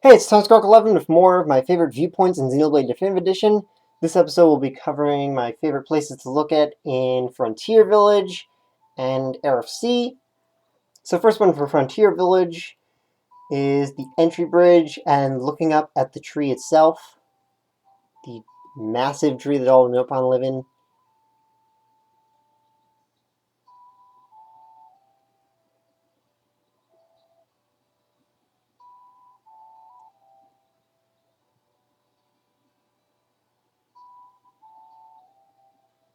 Hey, it's Tom11 with more of my favorite viewpoints in Xenoblade Definitive Edition. This episode will be covering my favorite places to look at in Frontier Village and RFC. So first one for Frontier Village is the entry bridge and looking up at the tree itself. The massive tree that all the Nopon live in.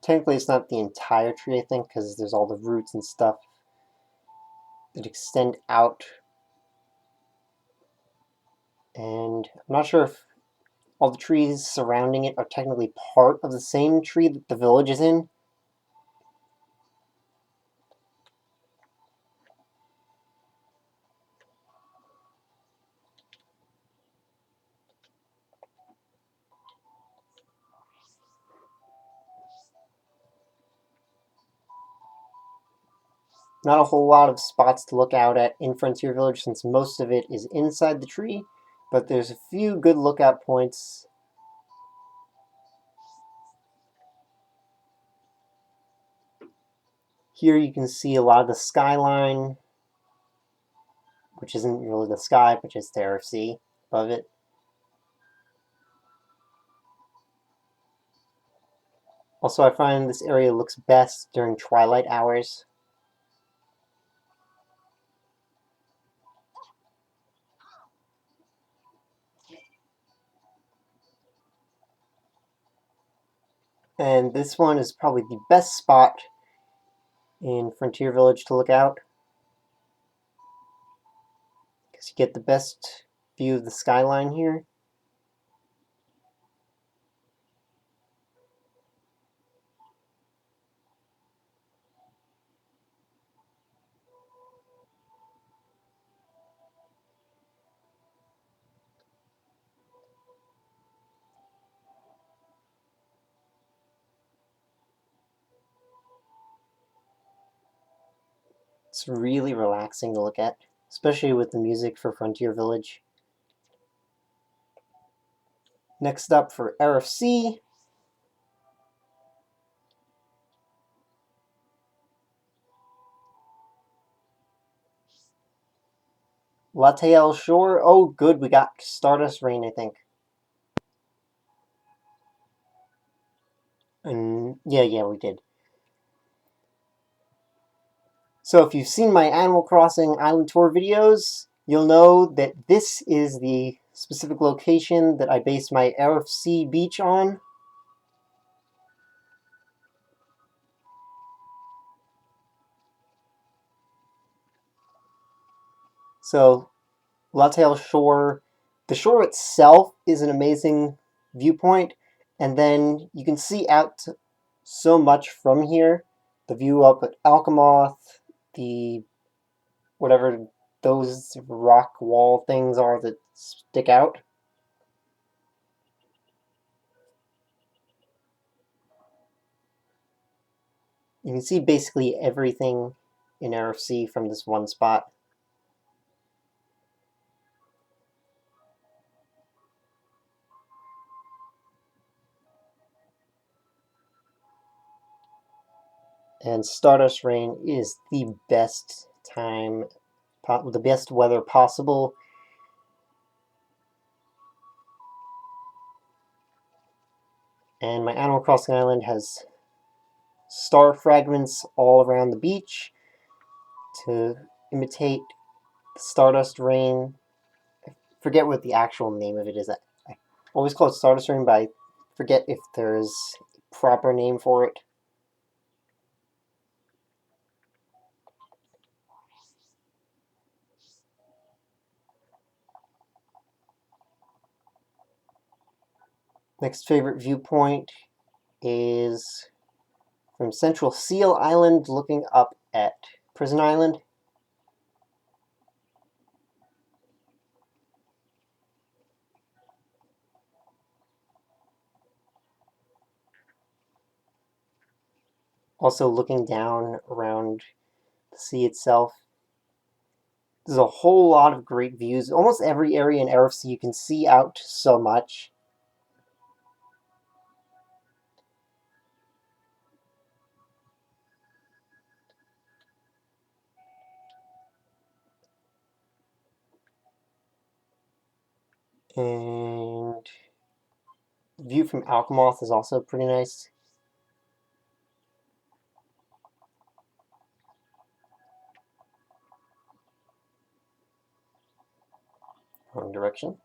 Technically it's not the entire tree, I think, because there's all the roots and stuff that extend out. And I'm not sure if all the trees surrounding it are technically part of the same tree that the village is in. Not a whole lot of spots to look out at in Frontier Village since most of it is inside the tree, but there's a few good lookout points. Here you can see a lot of the skyline, which isn't really the sky, but just the RFC above it. Also, I find this area looks best during twilight hours. And this one is probably the best spot in Frontier Village to look out, because you get the best view of the skyline here. It's really relaxing to look at, especially with the music for Frontier Village. Next up for RFC, Eryth Shore. Oh, good, we got Stardust Rain, I think. And yeah, we did. So if you've seen my Animal Crossing Island Tour videos, you'll know that this is the specific location that I based my RFC beach on. So, Eryth Shore, the shore itself is an amazing viewpoint, and then you can see out so much from here. The view up at Alcamoth, the whatever those rock wall things are that stick out. You can see basically everything in RFC from this one spot. And Stardust Rain is the best time, the best weather possible. And my Animal Crossing Island has star fragments all around the beach to imitate the Stardust Rain. I forget what the actual name of it is. I always call it Stardust Rain, but I forget if there's a proper name for it. Next favorite viewpoint is from Central Seal Island looking up at Prison Island. Also looking down around the sea itself. There's a whole lot of great views. Almost every area in Eryth Shore you can see out so much. And the view from Alcamoth is also pretty nice. Wrong direction.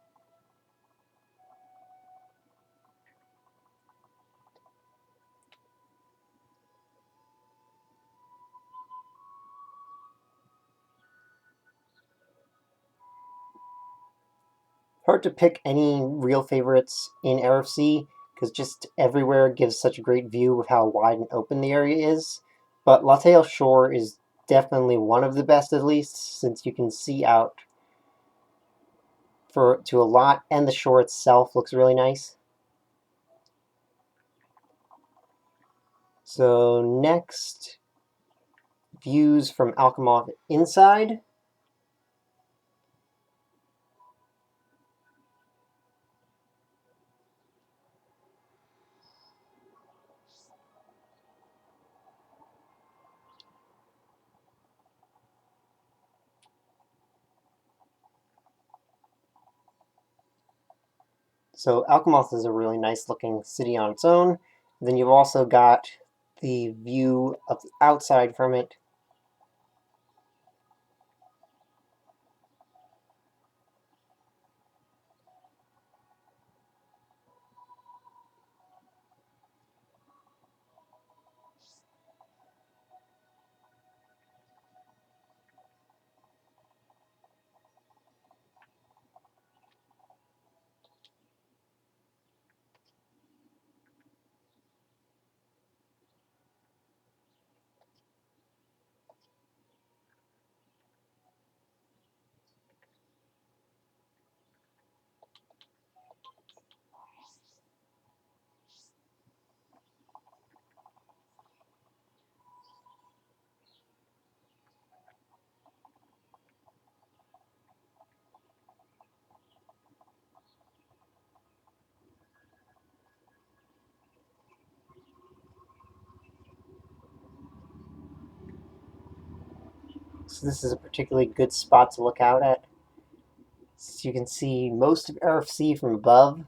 Hard to pick any real favorites in Eryth Shore, because just everywhere gives such a great view of how wide and open the area is. But Eryth Shore is definitely one of the best, at least, since you can see out to a lot, and the shore itself looks really nice. So next, views from Alcamoth inside. So Alcamoth is a really nice looking city on its own. Then you've also got the view of the outside from it. So this is a particularly good spot to look out at. So you can see most of Eryth Shore from above.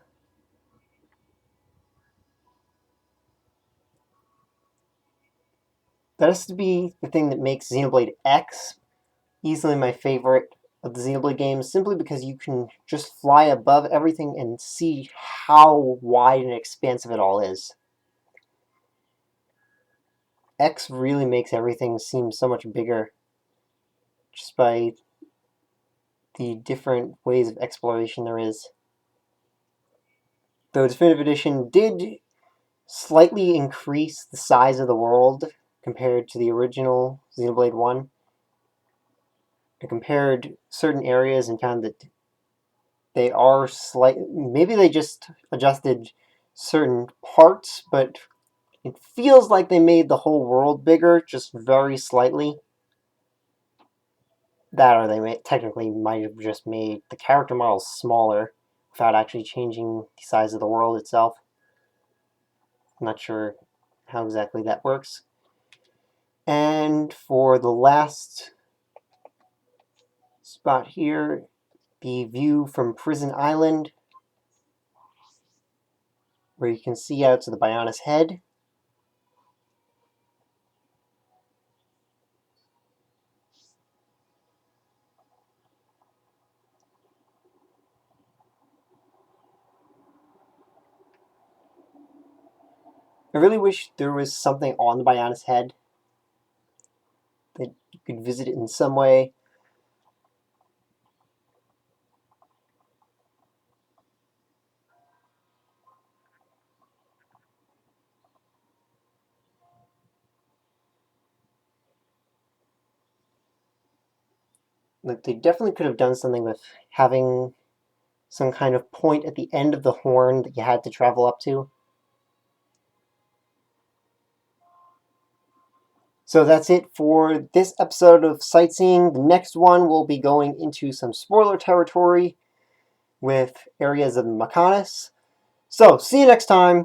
That has to be the thing that makes Xenoblade X easily my favorite of the Xenoblade games, simply because you can just fly above everything and see how wide and expansive it all is. X really makes everything seem so much bigger just by the different ways of exploration there is. Though Definitive Edition did slightly increase the size of the world compared to the original Xenoblade 1. I compared certain areas and found that they are maybe they just adjusted certain parts, but it feels like they made the whole world bigger, just very slightly. That, or technically might have just made the character models smaller without actually changing the size of the world itself. I'm not sure how exactly that works. And for the last spot here, the view from Prison Island, where you can see out to the Bionis head. I really wish there was something on the Bionis head that you could visit it in some way. Like, they definitely could have done something with having some kind of point at the end of the horn that you had to travel up to. So that's it for this episode of Sightseeing. The next one will be going into some spoiler territory with areas of Macanis. So, see you next time.